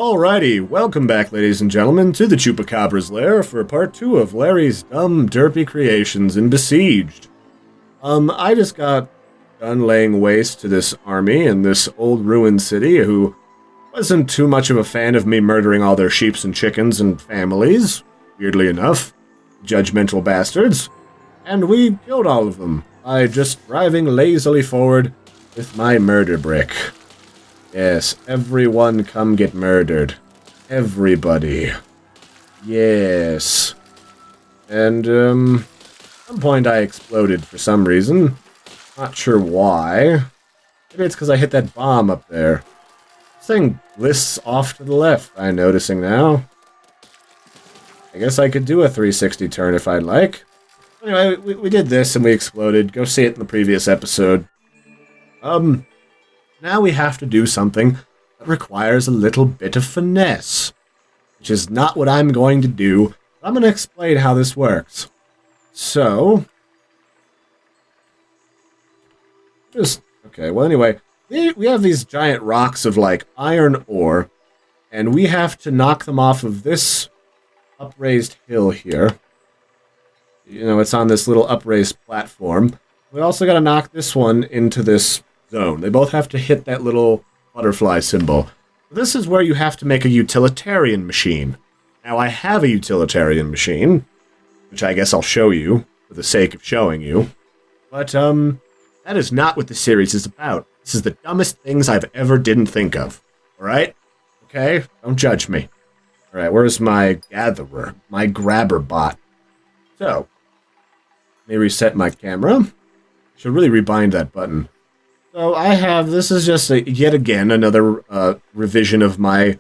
Alrighty, welcome back, ladies and gentlemen, to the Chupacabra's lair for part 2 of Larry's dumb, derpy creations in Besieged. I just got done laying waste to this army in this old ruined city who wasn't too much of a fan of me murdering all their sheeps and chickens and families, weirdly enough, judgmental bastards, and we killed all of them by just driving lazily forward with my murder brick. Yes, everyone come get murdered. Everybody. Yes. And, at some point I exploded for some reason. Not sure why. Maybe it's because I hit that bomb up there. This thing lists off to the left, I'm noticing now. I guess I could do a 360 turn if I'd like. Anyway, we did this and we exploded. Go see it in the previous episode. Now we have to do something that requires a little bit of finesse, which is not what I'm going to do. I'm going to explain how this works. So, okay, well anyway, we have these giant rocks of like iron ore, and we have to knock them off of this upraised hill here. You know, it's on this little upraised platform. We also got to knock this one into this zone. They both have to hit that little butterfly symbol. This is where you have to make a utilitarian machine. Now, I have a utilitarian machine, which I guess I'll show you for the sake of showing you. But, that is not what the series is about. This is the dumbest things I've ever didn't think of. Alright? Okay? Don't judge me. Alright, where's my gatherer? My grabber bot. So, let me reset my camera. Should really rebind that button. So this is just yet again another revision of my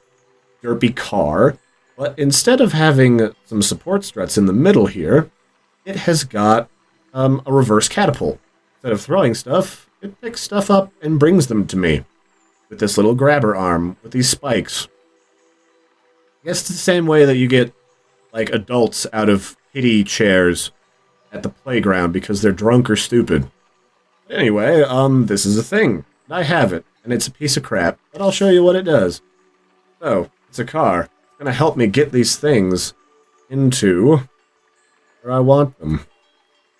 derpy car, but instead of having some support struts in the middle here, it has got a reverse catapult. Instead of throwing stuff, it picks stuff up and brings them to me with this little grabber arm with these spikes. I guess it's the same way that you get like adults out of kiddie chairs at the playground because they're drunk or stupid. Anyway, this is a thing. I have it, and it's a piece of crap, but I'll show you what it does. So, it's a car. It's gonna help me get these things into where I want them.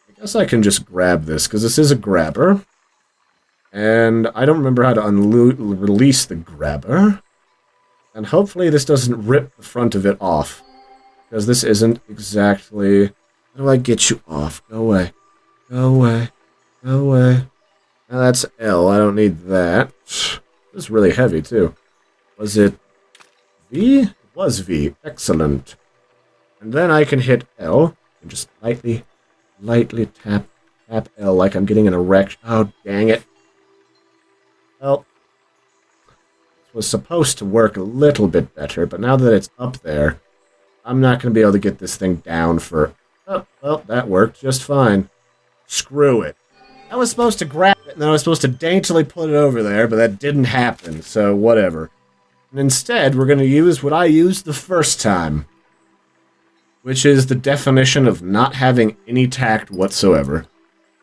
I guess I can just grab this, because this is a grabber. And I don't remember how to release the grabber. And hopefully this doesn't rip the front of it off. Because this isn't exactly... How do I get you off? Go away. Go away. Go away. Now that's L. I don't need that. This is really heavy, too. Was it V? It was V. Excellent. And then I can hit L and just lightly tap L like I'm getting an erection. Oh, dang it. Well, it was supposed to work a little bit better, but now that it's up there, I'm not going to be able to get this thing down for... Oh, well, that worked just fine. Screw it. I was supposed to grab it, and then I was supposed to daintily put it over there, but that didn't happen, so whatever. And instead, we're going to use what I used the first time, which is the definition of not having any tact whatsoever. And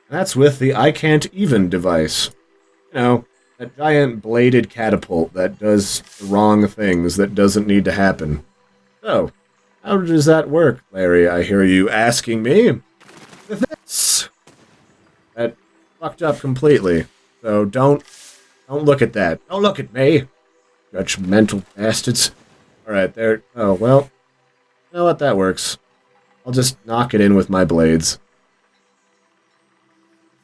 that's with the I can't even device. You know, that giant bladed catapult that does the wrong things that doesn't need to happen. So, how does that work, Larry? I hear you asking me. With this. That fucked up completely. So don't look at that. Don't look at me. Judgmental bastards. Alright, there. Oh, well. You know what? That works. I'll just knock it in with my blades.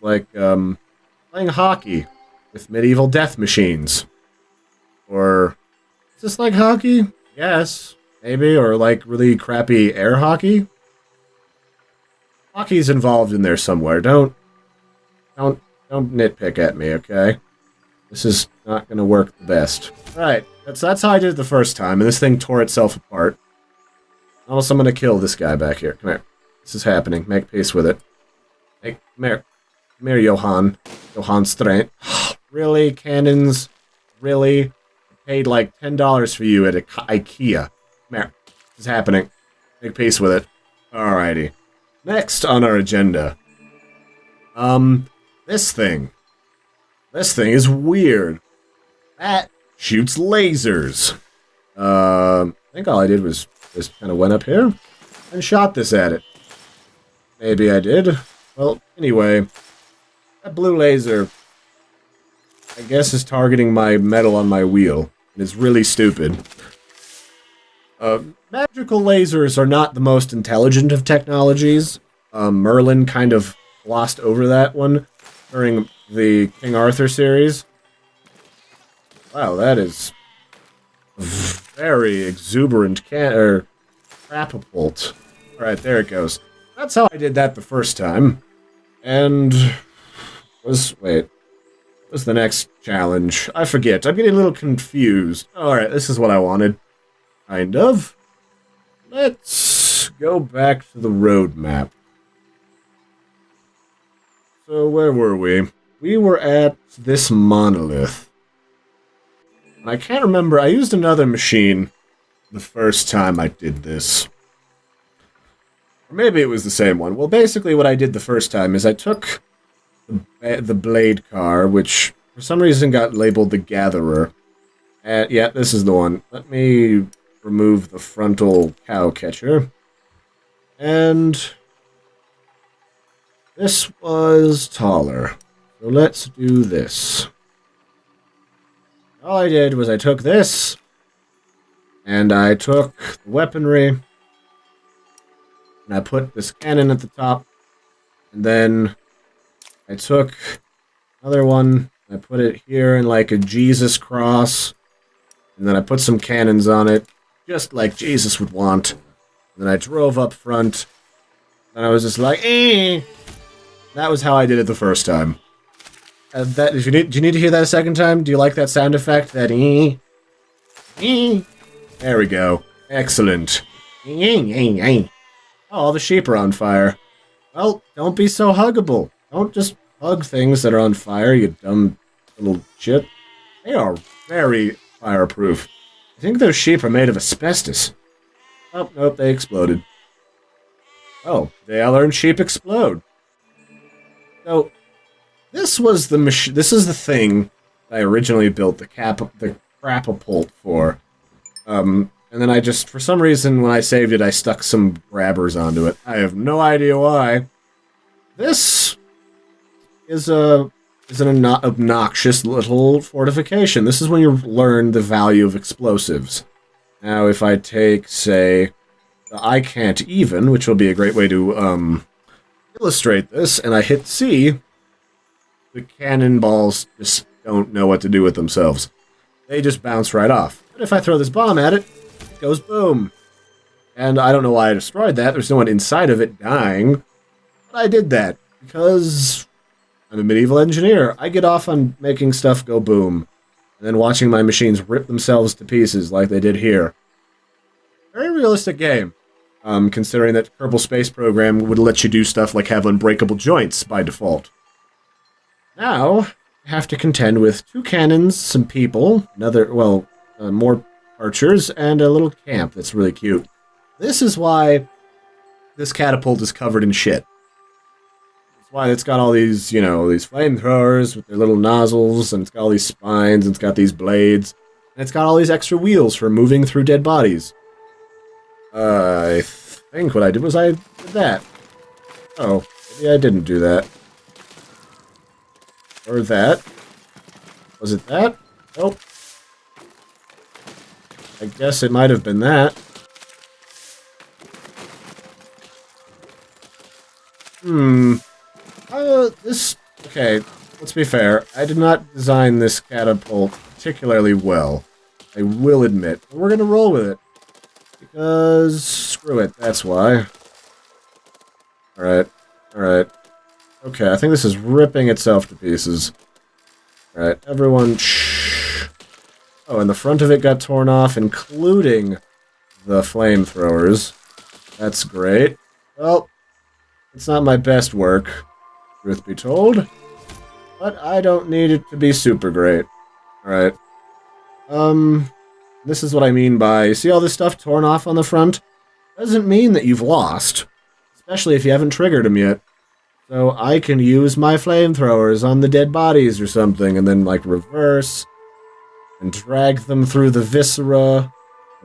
Like, playing hockey with medieval death machines. Or, is this like hockey? Yes. Maybe. Or like really crappy air hockey? Hockey's involved in there somewhere. Don't nitpick at me, okay? This is not gonna work the best. Alright, that's how I did it the first time, and this thing tore itself apart. Also, I'm gonna kill this guy back here. Come here. This is happening. Make peace with it. Hey, come here. Come here, Johan. Johan Strand. Really, cannons? Really? I paid like $10 for you at IKEA. Come here. This is happening. Make peace with it. Alrighty. Next on our agenda. This thing. This thing is weird. That shoots lasers. I think all I did was just kind of went up here and shot this at it. Maybe I did. Well, anyway, that blue laser, I guess, is targeting my metal on my wheel. And it's really stupid. Magical lasers are not the most intelligent of technologies. Merlin kind of glossed over that one during the King Arthur series. Wow, that is very exuberant Catapult. Alright, there it goes. That's how I did that the first time. And what's the next challenge? I forget. I'm getting a little confused. Alright, this is what I wanted. Kind of. Let's go back to the roadmap. So where were we? We were at this monolith. And I can't remember. I used another machine the first time I did this. Or maybe it was the same one. Well, basically what I did the first time is I took the blade car, which for some reason got labeled the Gatherer. Yeah, this is the one. Let me remove the frontal cow catcher. And this was taller. So let's do this. All I did was I took this, and I took the weaponry, and I put this cannon at the top, and then I took another one, I put it here in like a Jesus cross, and then I put some cannons on it, just like Jesus would want. And then I drove up front, and I was just like, eh. That was how I did it the first time. Do you need to hear that a second time? Do you like that sound effect? That eh? Eh? There we go. Excellent. Oh, all the sheep are on fire. Well, don't be so huggable. Don't just hug things that are on fire, you dumb little shit. They are very fireproof. I think those sheep are made of asbestos. Oh, nope, they exploded. Oh, they all learned sheep explode. So, this was the this is the thing I originally built the Catapult for. And then I just, for some reason, when I saved it, I stuck some grabbers onto it. I have no idea why. This is an obnoxious little fortification. This is when you learn the value of explosives. Now, if I take, say, the I can't even, which will be a great way to illustrate this, and I hit C, the cannonballs just don't know what to do with themselves. They just bounce right off. But if I throw this bomb at it, it goes boom. And I don't know why I destroyed that. There's no one inside of it dying. But I did that because I'm a medieval engineer. I get off on making stuff go boom, and then watching my machines rip themselves to pieces like they did here. Very realistic game, considering that Kerbal Space Program would let you do stuff like have unbreakable joints by default. Now, I have to contend with 2 cannons, some people, more archers, and a little camp that's really cute. This is why this catapult is covered in shit. That's why it's got all these, these flamethrowers with their little nozzles, and it's got all these spines, and it's got these blades, and it's got all these extra wheels for moving through dead bodies. I think what I did was I did that. Oh, maybe I didn't do that. Or that. Was it that? Nope. I guess it might have been that. Okay, let's be fair. I did not design this catapult particularly well. I will admit. But we're gonna roll with it. Because, screw it, that's why. Alright. Okay, I think this is ripping itself to pieces. Alright, everyone, shh. Oh, and the front of it got torn off, including the flamethrowers. That's great. Well, it's not my best work, truth be told. But I don't need it to be super great. Alright. This is what I mean by, you see all this stuff torn off on the front? Doesn't mean that you've lost. Especially if you haven't triggered them yet. So I can use my flamethrowers on the dead bodies or something, and then, reverse, and drag them through the viscera,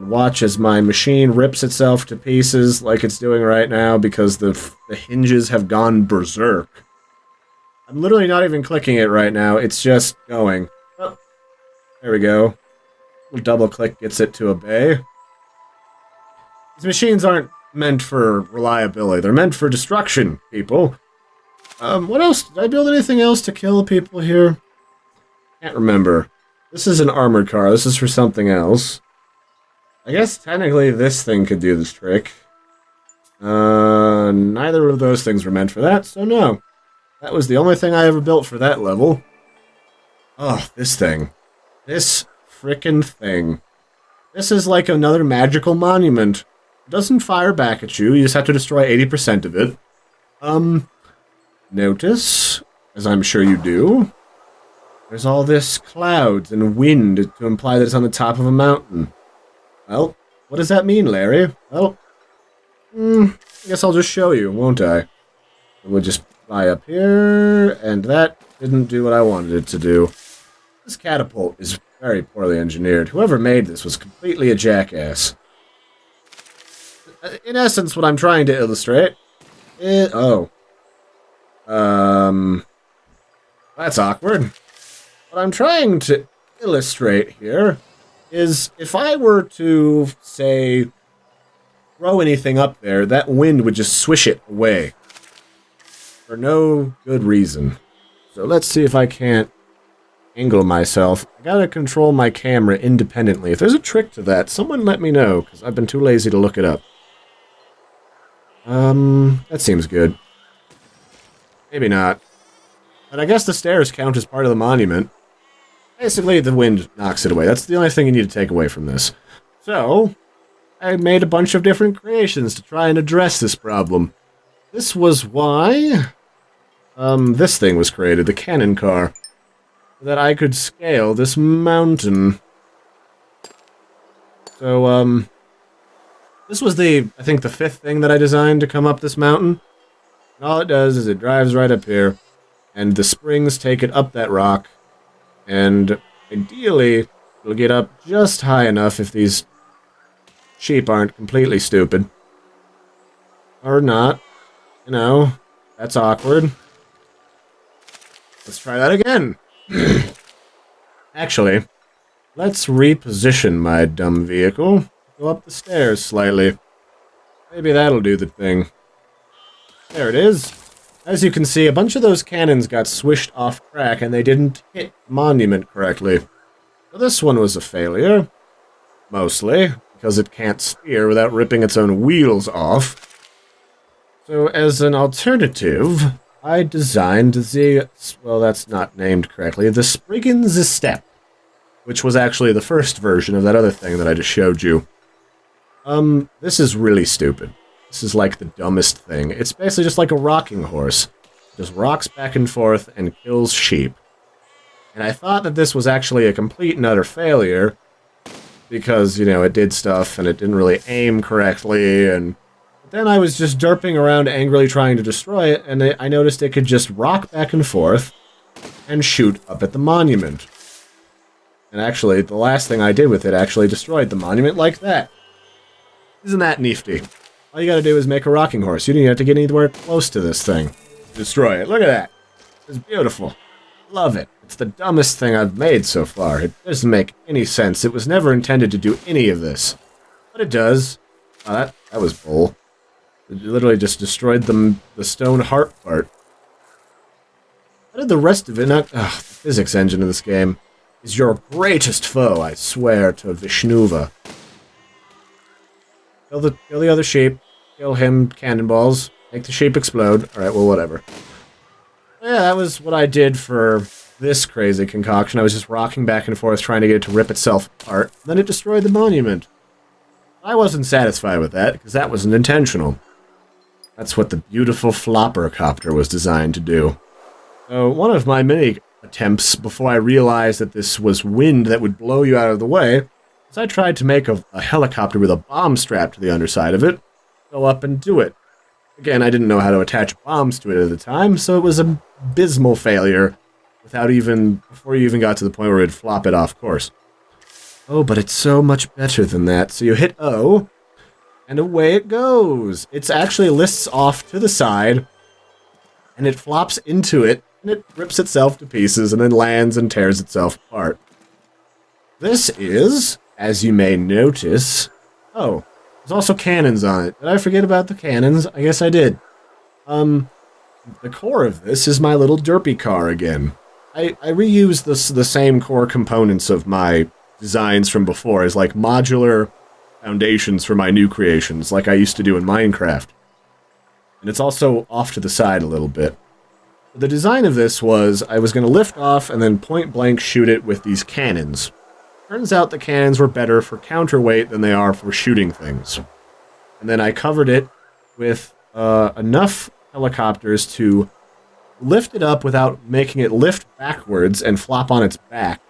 watch as my machine rips itself to pieces like it's doing right now because the hinges have gone berserk. I'm literally not even clicking it right now. It's just going. Oh, there we go. A double click gets it to obey. These machines aren't meant for reliability. They're meant for destruction, people. What else? Did I build anything else to kill people here? Can't remember. This is an armored car. This is for something else. I guess technically this thing could do this trick. Neither of those things were meant for that, so no. That was the only thing I ever built for that level. Oh, this thing. This frickin' thing. This is like another magical monument. It doesn't fire back at you. You just have to destroy 80% of it. Notice, as I'm sure you do, there's all this clouds and wind to imply that it's on the top of a mountain. Well, what does that mean, Larry? Well, I guess I'll just show you, won't I? We'll just fly up here, and that didn't do what I wanted it to do. This catapult is very poorly engineered. Whoever made this was completely a jackass. In essence, what I'm trying to illustrate is... Oh. That's awkward. What I'm trying to illustrate here is if I were to, say, throw anything up there, that wind would just swish it away. For no good reason. So let's see if I can't angle myself. I gotta control my camera independently. If there's a trick to that, someone let me know, because I've been too lazy to look it up. That seems good. Maybe not. But I guess the stairs count as part of the monument. Basically, the wind knocks it away. That's the only thing you need to take away from this. So, I made a bunch of different creations to try and address this problem. This was why this thing was created, the cannon car. So that I could scale this mountain. So, this was I think the 5th thing that I designed to come up this mountain. And all it does is it drives right up here, and the springs take it up that rock, and ideally, it'll get up just high enough if these sheep aren't completely stupid. Or not. You know, that's awkward. Let's try that again. Actually, let's reposition my dumb vehicle. Go up the stairs slightly. Maybe that'll do the thing. There it is. As you can see, a bunch of those cannons got swished off track and they didn't hit the monument correctly. So this one was a failure. Mostly, because it can't steer without ripping its own wheels off. So as an alternative, I designed well, that's not named correctly, the Spriggan's Step, which was actually the first version of that other thing that I just showed you. This is really stupid. This is like the dumbest thing. It's basically just like a rocking horse. It just rocks back and forth and kills sheep. And I thought that this was actually a complete and utter failure because, you know, it did stuff and it didn't really aim correctly, and then I was just derping around angrily trying to destroy it, and I noticed it could just rock back and forth and shoot up at the monument. And actually, the last thing I did with it actually destroyed the monument like that. Isn't that nifty? All you gotta do is make a rocking horse. You don't even have to get anywhere close to this thing. Destroy it. Look at that. It's beautiful. Love it. It's the dumbest thing I've made so far. It doesn't make any sense. It was never intended to do any of this. But it does. Oh, that was bull. It literally just destroyed the stone heart part. How did the rest of it not... Ugh, the physics engine of this game is your greatest foe, I swear to Vishnuva. Kill the other sheep. Kill him, cannonballs. Make the sheep explode. Alright, well, whatever. Yeah, that was what I did for this crazy concoction. I was just rocking back and forth trying to get it to rip itself apart. Then it destroyed the monument. I wasn't satisfied with that, because that wasn't intentional. That's what the beautiful Flopper Copter was designed to do. So, one of my many attempts before I realized that this was wind that would blow you out of the way, was I tried to make a helicopter with a bomb strapped to the underside of it, go up and do it. Again, I didn't know how to attach bombs to it at the time, so it was an abysmal failure before you even got to the point where it'd flop it off course. Oh, but it's so much better than that. So you hit O, and away it goes. It actually lists off to the side, and it flops into it, and it rips itself to pieces, and then lands and tears itself apart. This is, as you may notice... Oh, there's also cannons on it. Did I forget about the cannons? I guess I did. The core of this is my little derpy car again. I reuse the same core components of my designs from before as like modular foundations for my new creations, like I used to do in Minecraft. And it's also off to the side a little bit. The design of this was I was going to lift off and then point blank shoot it with these cannons. Turns out the cannons were better for counterweight than they are for shooting things. And then I covered it with enough helicopters to lift it up without making it lift backwards and flop on its back.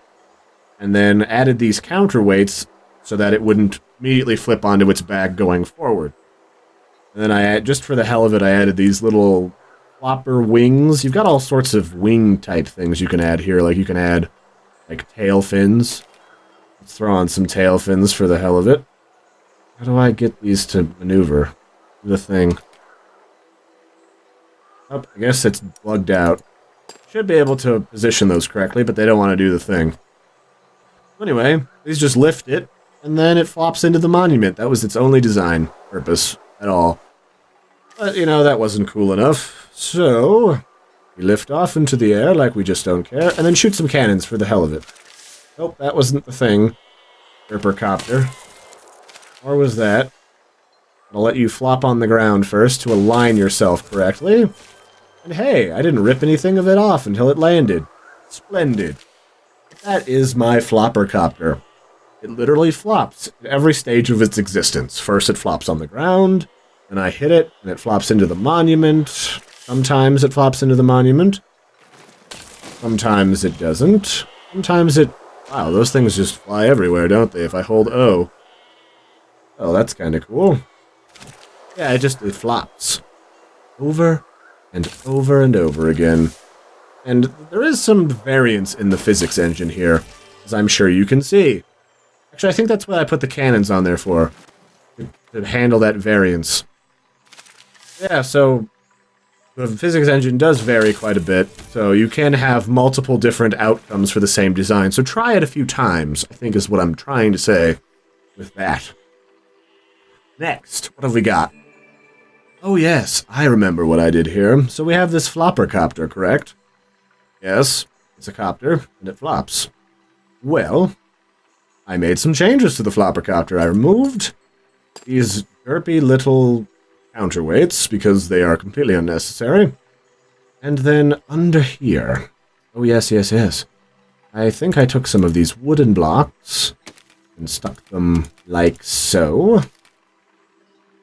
And then added these counterweights so that it wouldn't immediately flip onto its back going forward. And then just for the hell of it, I added these little flopper wings. You've got all sorts of wing type things you can add here. Like you can add like tail fins. Let's throw on some tail fins for the hell of it. How do I get these to maneuver? Do the thing. Oh, I guess it's plugged out. Should be able to position those correctly, but they don't want to do the thing. Anyway, these just lift it, and then it flops into the monument. That was its only design purpose at all. But, you know, that wasn't cool enough. So, we lift off into the air like we just don't care, and then shoot some cannons for the hell of it. Nope, that wasn't the thing. Flopper Copter. Or was that? I'll let you flop on the ground first to align yourself correctly. And hey, I didn't rip anything of it off until it landed. Splendid. That is my Flopper Copter. It literally flops at every stage of its existence. First it flops on the ground, then I hit it, and it flops into the monument. Sometimes it flops into the monument. Sometimes it doesn't. Sometimes it... Wow, those things just fly everywhere, don't they, if I hold O. Oh, that's kind of cool. Yeah, it flops. Over and over and over again. And there is some variance in the physics engine here, as I'm sure you can see. Actually, I think that's what I put the cannons on there for. To handle that variance. Yeah, so the physics engine does vary quite a bit, so you can have multiple different outcomes for the same design. So try it a few times, I think is what I'm trying to say with that. Next, what have we got? Oh yes, I remember what I did here. So we have this Flopper Copter, correct? Yes, it's a copter, and it flops. Well, I made some changes to the Flopper Copter. I removed these derpy little counterweights, because they are completely unnecessary. And then under here... Oh yes, yes, yes. I think I took some of these wooden blocks and stuck them like so.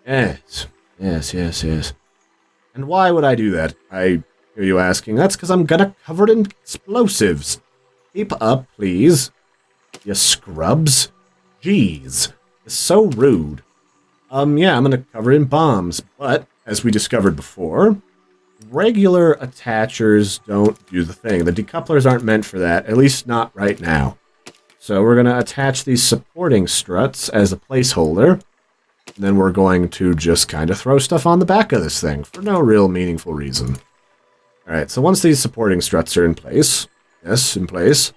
Yes, yes, yes, yes. And why would I do that? I hear you asking. That's because I'm gonna cover it in explosives. Keep up, please. You scrubs. Jeez. It's so rude. Yeah, I'm gonna cover it in bombs, but, as we discovered before, regular attachers don't do the thing. The decouplers aren't meant for that, at least not right now. So we're gonna attach these supporting struts as a placeholder. And then we're going to just kind of throw stuff on the back of this thing for no real meaningful reason. Alright, so once these supporting struts are in place, yes, in place.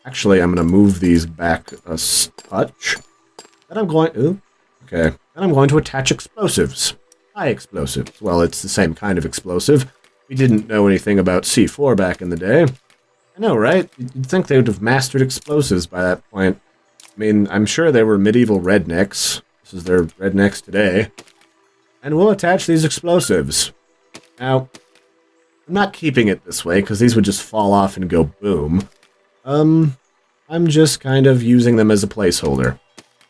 Actually, I'm going to move these back a touch. Then I'm going... Ooh, okay. Then I'm going to attach explosives. High explosives. Well, it's the same kind of explosive. We didn't know anything about C4 back in the day. I know, right? You'd think they would have mastered explosives by that point. I mean, I'm sure they were medieval rednecks. This is their rednecks today. And we'll attach these explosives. Now, I'm not keeping it this way, because these would just fall off and go boom. I'm just kind of using them as a placeholder.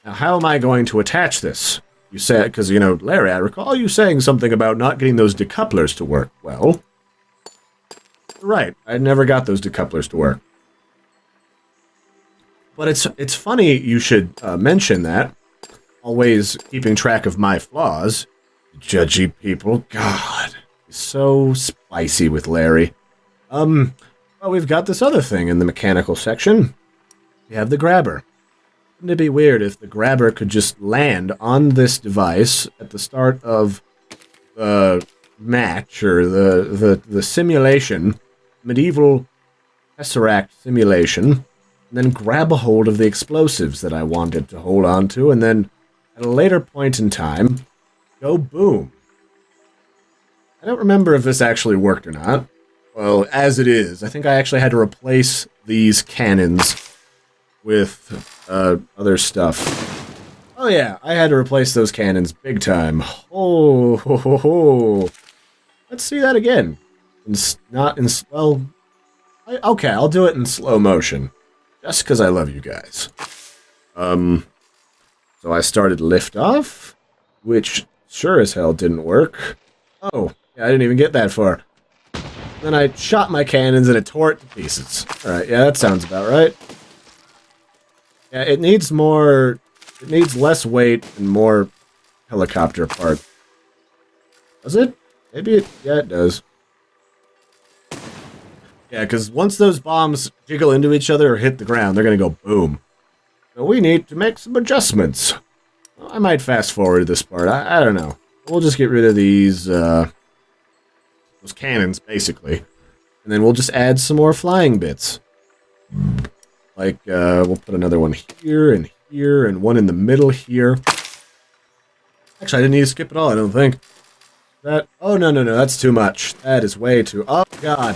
Now, how am I going to attach this? You said, because, you know, Larry, I recall you saying something about not getting those decouplers to work. Well, right, I never got those decouplers to work. But it's funny you should mention that. Always keeping track of my flaws. Judgy people. God. So spicy with Larry. Well, we've got this other thing in the mechanical section. We have the grabber. wouldn't it be weird if the grabber could just land on this device at the start of the match or the simulation, medieval Tesseract simulation, and then grab a hold of the explosives that I wanted to hold on to, and then at a later point in time, go boom. I don't remember if this actually worked or not. Well, as it is, I think I actually had to replace these cannons with other stuff. Oh yeah, I had to replace those cannons big time. Oh, ho, ho, ho. Let's see that again. Okay, I'll do it in slow motion. Just because I love you guys. So I started liftoff, which sure as hell didn't work. Oh, yeah, I didn't even get that far. Then I shot my cannons and it tore it to pieces. Alright, yeah, that sounds about right. Yeah, it needs less weight and more helicopter part. Does it? Maybe it, yeah, it does. Yeah, because once those bombs jiggle into each other or hit the ground, they're going to go boom. So we need to make some adjustments. Well, I might fast forward this part. I don't know. We'll just get rid of these, those cannons, basically. And then we'll just add some more flying bits. Like, we'll put another one here, and one in the middle here. Actually, I didn't need to skip it all, I don't think. That, oh, no, that's too much. That is way too, oh, God.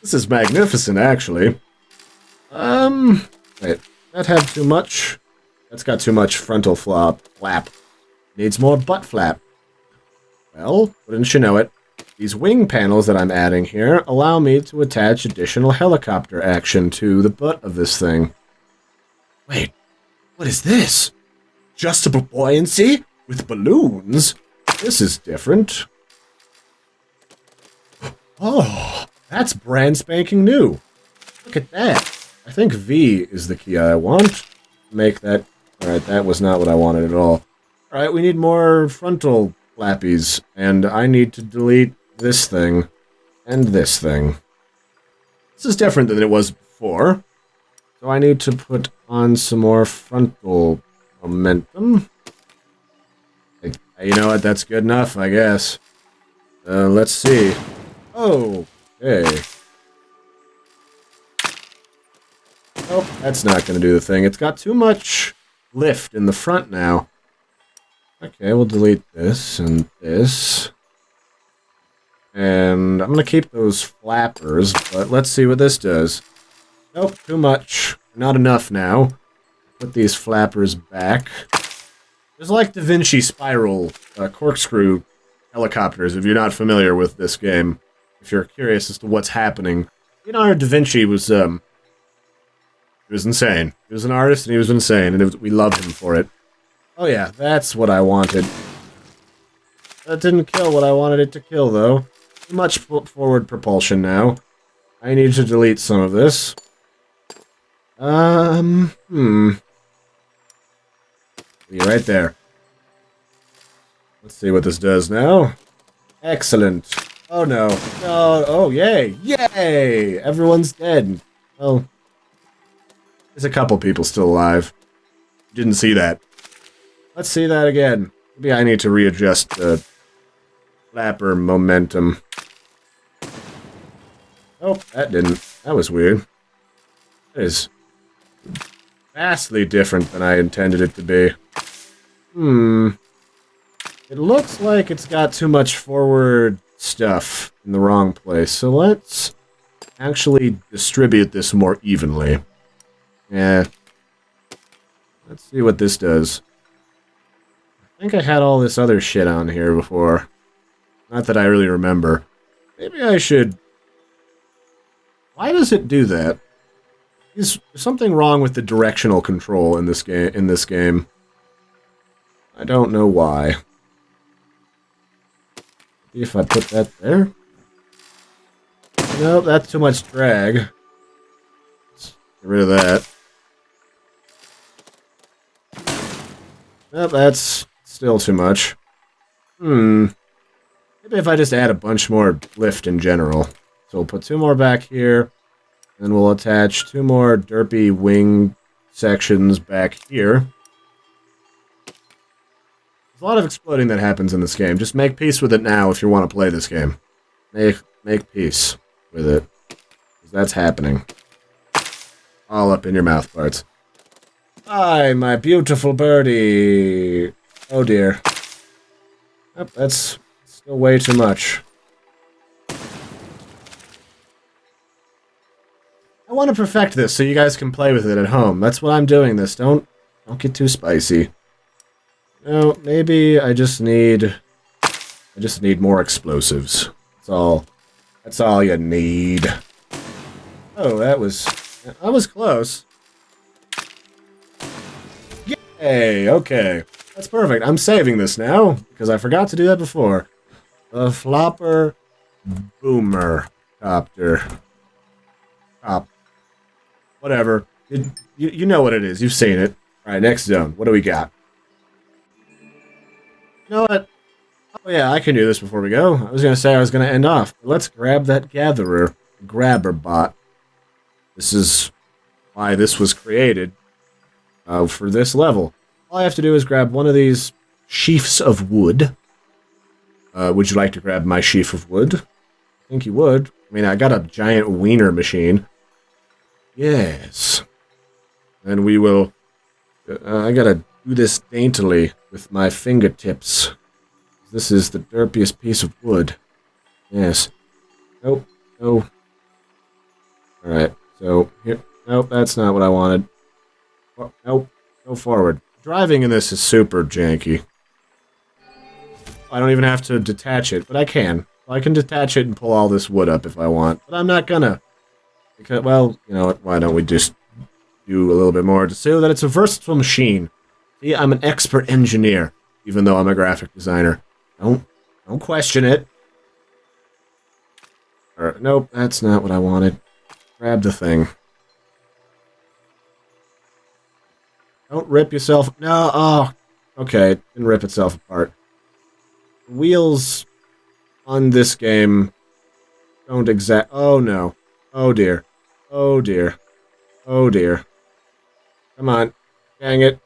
This is magnificent, actually. Wait, that had too much. That's got too much frontal flap. Needs more butt flap. Well, wouldn't you know it, these wing panels that I'm adding here allow me to attach additional helicopter action to the butt of this thing. Wait, what is this? Adjustable buoyancy with balloons? This is different. Oh, that's brand spanking new. Look at that. I think V is the key I want. Make that... Alright, that was not what I wanted at all. Alright, we need more frontal flappies, and I need to delete this thing and this thing. This is different than it was before, so I need to put on some more frontal momentum. You know what, that's good enough, I guess. Let's see. Oh, okay. Nope, that's not going to do the thing. It's got too much lift in the front now. Okay, we'll delete this and this. And I'm going to keep those flappers, but let's see what this does. Nope, too much. Not enough now. Put these flappers back. There's like Da Vinci Spiral corkscrew helicopters, if you're not familiar with this game. If you're curious as to what's happening. Leonardo da Vinci was, he was insane. He was an artist and he was insane, and we loved him for it. Oh yeah, that's what I wanted. That didn't kill what I wanted it to kill, though. Too much forward propulsion now. I need to delete some of this. Be right there. Let's see what this does now. Excellent. Oh no. No. Oh, yay. Yay! Everyone's dead. Well, there's a couple people still alive. Didn't see that. Let's see that again. Maybe I need to readjust the flapper momentum. Oh, that didn't. That was weird. That is vastly different than I intended it to be. It looks like it's got too much forward stuff in the wrong place, so let's actually distribute this more evenly. Yeah. Let's see what this does. I think I had all this other shit on here before. Not that I really remember. Maybe I should... Why does it do that? Is something wrong with the directional control in this game? I don't know why. See if I put that there. Nope, that's too much drag. Let's get rid of that. Nope, that's still too much. Maybe if I just add a bunch more lift in general. So we'll put two more back here. And we'll attach 2 more derpy wing sections back here. There's a lot of exploding that happens in this game. Just make peace with it now if you want to play this game. Make peace with it. Because that's happening. All up in your mouth parts. Hi, my beautiful birdie. Oh dear. Oh, that's still way too much. I want to perfect this so you guys can play with it at home. That's what I'm doing this. Don't get too spicy. No, maybe I just need more explosives. That's all you need. Oh, that was close. Yay, okay. That's perfect. I'm saving this now because I forgot to do that before. The Flopper Boomer Copter. Whatever. You know what it is. You've seen it. Alright, next zone. What do we got? You know what? Oh yeah, I can do this before we go. I was going to say I was going to end off. But let's grab that Gatherer. Grabber bot. This is why this was created. For this level. All I have to do is grab one of these sheafs of wood. Would you like to grab my sheaf of wood? I think you would. I mean, I got a giant wiener machine. Yes. And we will... I gotta do this daintily with my fingertips. This is the derpiest piece of wood. Yes. Nope. No. Alright, so here... Nope, that's not what I wanted. Oh, nope. Go forward. Driving in this is super janky. I don't even have to detach it, but I can. I can detach it and pull all this wood up if I want, but I'm not gonna. Because, well, you know what, why don't we just do a little bit more to show that it's a versatile machine. See, I'm an expert engineer, even though I'm a graphic designer. Don't question it. Nope, that's not what I wanted. Grab the thing. Don't rip yourself... No, oh. Okay, it didn't rip itself apart. Wheels on this game don't Oh no. Oh dear. Oh dear. Oh dear. Come on. Dang it.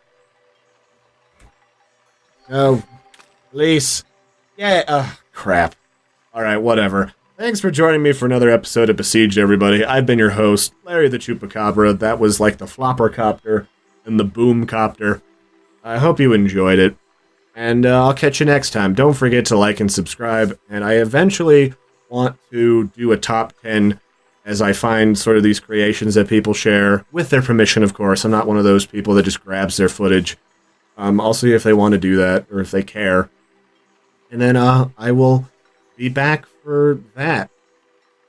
No. Release. Yeah. Crap. Alright, whatever. Thanks for joining me for another episode of Besiege, everybody. I've been your host, Larry the Chupacabra. That was like the Flopper Copter and the Boom Copter. I hope you enjoyed it. And I'll catch you next time. Don't forget to like and subscribe. And I eventually want to do a top 10 as I find sort of these creations that people share, with their permission, of course. I'm not one of those people that just grabs their footage. I'll see if they want to do that, or if they care. And then I will be back for that.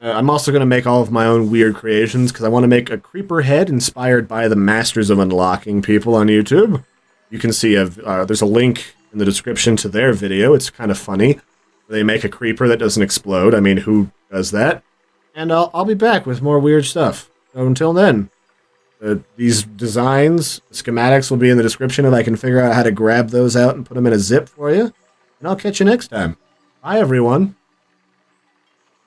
I'm also going to make all of my own weird creations, because I want to make a creeper head inspired by the Masters of Unlocking people on YouTube. You can see there's a link in the description to their video. It's kind of funny. They make a creeper that doesn't explode. I mean, who does that? And I'll be back with more weird stuff. So until then, these designs, schematics will be in the description if I can figure out how to grab those out and put them in a zip for you. And I'll catch you next time. Bye, everyone.